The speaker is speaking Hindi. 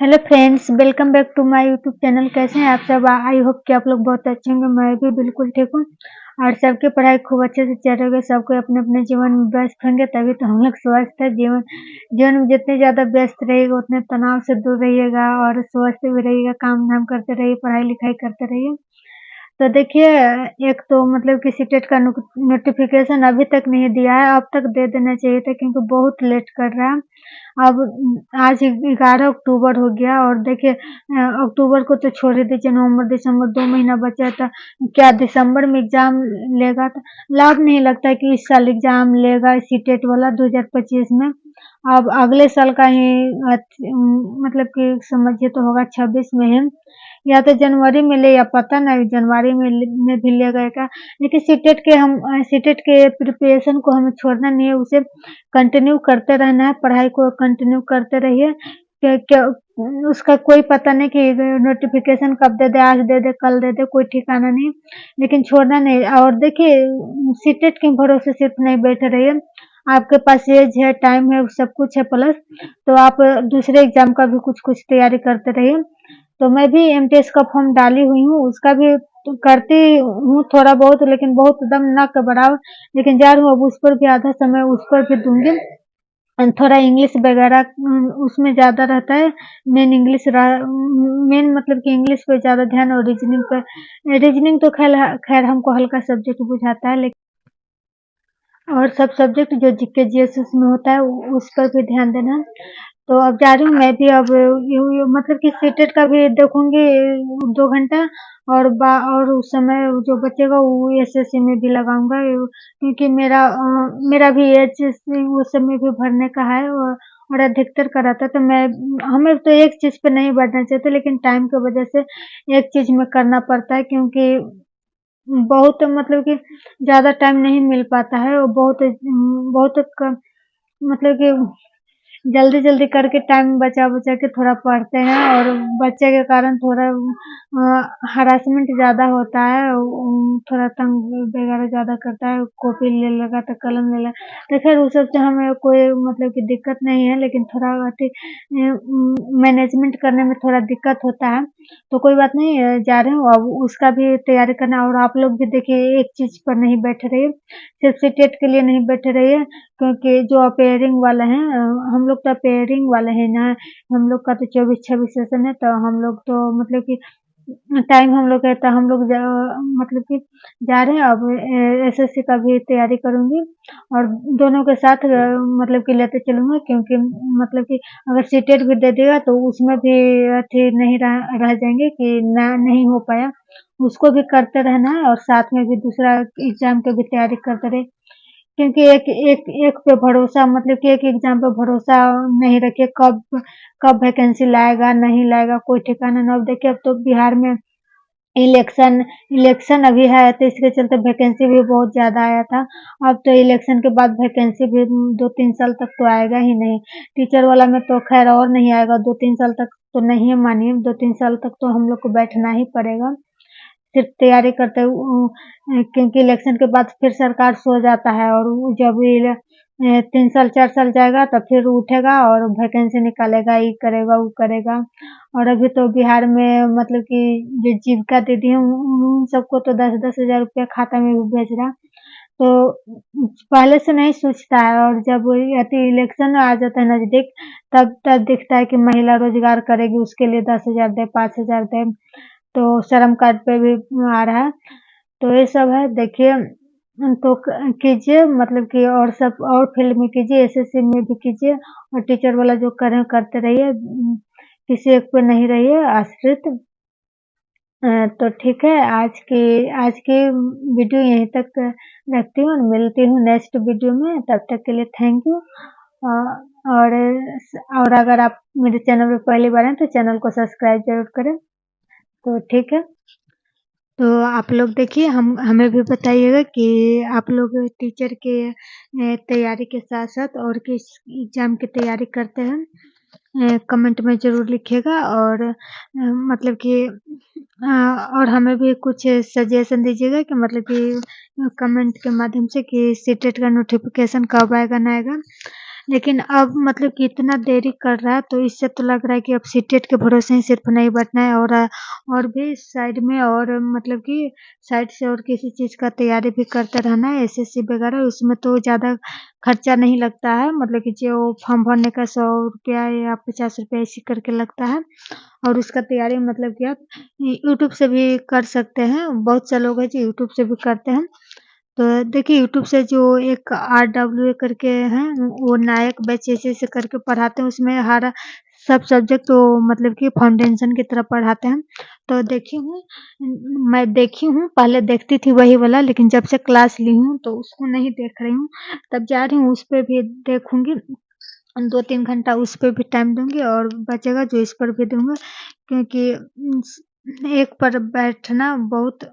Hello friends, welcome back to my YouTube channel. कैसे हैं आप सब? आई होप कि आप लोग बहुत अच्छे होंगे। मैं भी बिल्कुल ठीक हूँ और सबकी पढ़ाई खूब अच्छे से चल रही है। सबको अपने अपने जीवन में व्यस्त होंगे, तभी तो हम लोग स्वस्थ है। जीवन जीवन में जितने ज़्यादा व्यस्त रहिएगा उतने तनाव से दूर रहिएगा और स्वस्थ भी रहिएगा। काम धाम करते रहिए, पढ़ाई लिखाई करते रहिए। तो देखिए, एक तो मतलब कि सीटेट का नोटिफिकेशन अभी तक नहीं दिया है। अब तक दे देना चाहिए था क्योंकि बहुत लेट कर रहा है। अब आज 11 अक्टूबर हो गया और देखिए, अक्टूबर को तो छोड़ ही दीजिए, नवंबर दिसंबर 2 महीना बचा था। क्या दिसंबर में एग्जाम लेगा? तो लाभ नहीं लगता है कि इस साल एग्जाम लेगा सीटेट वाला 2025 में। अब अगले साल का ही मतलब कि समझिए तो होगा 26 में है, या तो जनवरी में ले या पता नहीं जनवरी में भी लेगा क्या। लेकिन सीटेट के प्रिपरेशन को हमें छोड़ना नहीं है, उसे कंटिन्यू करते रहना है। पढ़ाई को कंटिन्यू करते रहिए। क्या क्या उसका कोई पता नहीं कि नोटिफिकेशन कब दे दे, आज दे दे कल दे दे, कोई ठिकाना नहीं। लेकिन छोड़ना नहीं। और देखिए, सीटेट के भरोसे सिर्फ नहीं बैठे रहिए। आपके पास एज है, टाइम है, सब कुछ है प्लस, तो आप दूसरे एग्जाम का भी कुछ कुछ तैयारी करते रहिए। तो मैं भी एमटीएस का फॉर्म डाली हुई हूँ, उसका भी तो करती हूँ थोड़ा बहुत, लेकिन बहुत एकदम ना के बराबर। लेकिन जा रही हूँ, अब उस पर भी आधा समय उस पर भी दूंगी। थोड़ा इंग्लिश वगैरह उसमें ज़्यादा रहता है। मेन मतलब कि इंग्लिश पे ज़्यादा ध्यान और रीजनिंग पे। रीजनिंग तो खैर हमको हल्का सब्जेक्ट बुझाता है, लेकिन और सब सब्जेक्ट जो जीके जीएस उसमें होता है उस पर भी ध्यान देना। तो अब जा रही हूँ मैं भी। अब मतलब कि सीटेट का भी देखूंगी 2 घंटा, और उस समय जो बचेगा वो एसएससी में भी लगाऊंगा, क्योंकि मेरा भी एच उस समय भी भरने का है और अधिकतर का रहता है। तो मैं हमें तो एक चीज पे नहीं बैठना चाहिए, लेकिन टाइम की वजह से एक चीज में करना पड़ता है, क्योंकि बहुत मतलब कि ज्यादा टाइम नहीं मिल पाता है और बहुत मतलब कि जल्दी-जल्दी करके टाइम बचा-बचा के थोड़ा पढ़ते हैं, और बच्चे के कारण थोड़ा हरासमेंट ज़्यादा होता है। थोड़ा तंग वगैरह ज़्यादा करता है, कॉपी ले लेगा तो कलम ले लेगा। तो खैर उस सब से हमें कोई मतलब कि दिक्कत नहीं है, लेकिन थोड़ा मैनेजमेंट करने में थोड़ा दिक्कत होता है। तो कोई बात नहीं, जा रही हूँ अब उसका भी तैयारी करना। और आप लोग भी देखिए, एक चीज़ पर नहीं बैठे रहिए, सिर्फ सीटेट के लिए नहीं बैठे रहिए, क्योंकि जो अपेयरिंग वाला है, हम लोग तो अपेयरिंग वाले हैं ना। हम लोग का तो 24-26 सेशन है, तो हम लोग तो मतलब कि टाइम हम लोग का है, तो हम लोग मतलब कि जा रहे हैं। अब एसएससी का भी तैयारी करूंगी और दोनों के साथ मतलब कि लेते चलूंगा, क्योंकि मतलब कि अगर सीटेट भी दे देगा तो उसमें भी अथी नहीं रह जाएंगे कि ना नहीं हो पाया। उसको भी करते रहना है और साथ में भी दूसरा एग्जाम की भी तैयारी करते रहे, क्योंकि एक एक एक पे भरोसा मतलब कि एक एग्जाम पे भरोसा नहीं रखिए। कब कब वैकेंसी लाएगा नहीं लाएगा कोई ठिकाना ना। अब देखिए, अब तो बिहार में इलेक्शन इलेक्शन अभी है, तो इसके चलते वैकेंसी भी बहुत ज्यादा आया था। अब तो इलेक्शन के बाद वैकेंसी भी 2-3 साल तक तो आएगा ही नहीं। टीचर वाला में तो खैर और नहीं आएगा 2-3 साल तक, तो नहीं मानिए, 2-3 साल तक तो हम लोग को बैठना ही पड़ेगा सिर्फ तैयारी करते क्योंकि इलेक्शन के बाद फिर सरकार सो जाता है, और जब 3 साल 4 साल जाएगा तब फिर उठेगा और वैकेंसी निकालेगा, ये करेगा वो करेगा। और अभी तो बिहार में मतलब कि जो जीविका दीदी है उन सबको तो 10-10 हजार रुपया खाता में भी भेज रहा। तो पहले से नहीं सोचता है, और जब इलेक्शन आ जाता है नजदीक, तब दिखता है कि महिला रोजगार करेगी, उसके लिए 10 हजार दे, 5 हजार दे। तो श्रम कार्ड पे भी आ रहा है। तो ये सब है, देखिए। तो कीजिए मतलब कि, और सब और फील्ड में कीजिए, एसएससी में भी कीजिए, और टीचर वाला जो करें करते रहिए। किसी एक पे नहीं रहिए आश्रित। तो ठीक है, आज की वीडियो यहीं तक रखती हूँ, मिलती हूँ नेक्स्ट वीडियो में। तब तक के लिए थैंक यू। और अगर आप मेरे चैनल पे पहली बार हैं तो चैनल को सब्सक्राइब जरूर करें। तो ठीक है। तो आप लोग देखिए, हम हमें भी बताइएगा कि आप लोग टीचर के तैयारी के साथ-साथ और किस एग्ज़ाम की तैयारी करते हैं। कमेंट में ज़रूर लिखिएगा, और मतलब कि और हमें भी कुछ सजेशन दीजिएगा कि मतलब कि कमेंट के माध्यम से कि सीटेट का नोटिफ़िकेशन कब आएगा ना आएगा। लेकिन अब मतलब कि इतना देरी कर रहा है तो इससे तो लग रहा है कि अब सीटेट के भरोसे ही सिर्फ नहीं बैठना है और भी साइड में और मतलब कि साइड से और किसी चीज़ का तैयारी भी करते रहना है एसएससी वगैरह उसमें तो ज़्यादा खर्चा नहीं लगता है मतलब कि जो फॉर्म भरने का 100 रुपया या 50 रुपया ऐसे करके लगता है और उसका तैयारी मतलब कि आप यूट्यूब से भी कर सकते हैं बहुत से लोग हैं जो यूट्यूब से भी करते हैं तो देखिए यूट्यूब से जो एक आरडब्ल्यूए करके हैं वो नायक बैच ऐसे-ऐसे करके पढ़ाते हैं उसमें हर सब सब्जेक्ट तो मतलब कि फाउंडेशन की तरह पढ़ाते हैं। तो देखी हूँ मैं देखी हूँ पहले देखती थी वही वाला लेकिन जब से क्लास ली हूँ तो उसको नहीं देख रही हूँ। तब जा रही हूँ उस पे भी देखूँगी 2-3 घंटा उस पे भी टाइम दूँगी और बचेगा जो इस पर भी दूँगा क्योंकि एक पर बैठना बहुत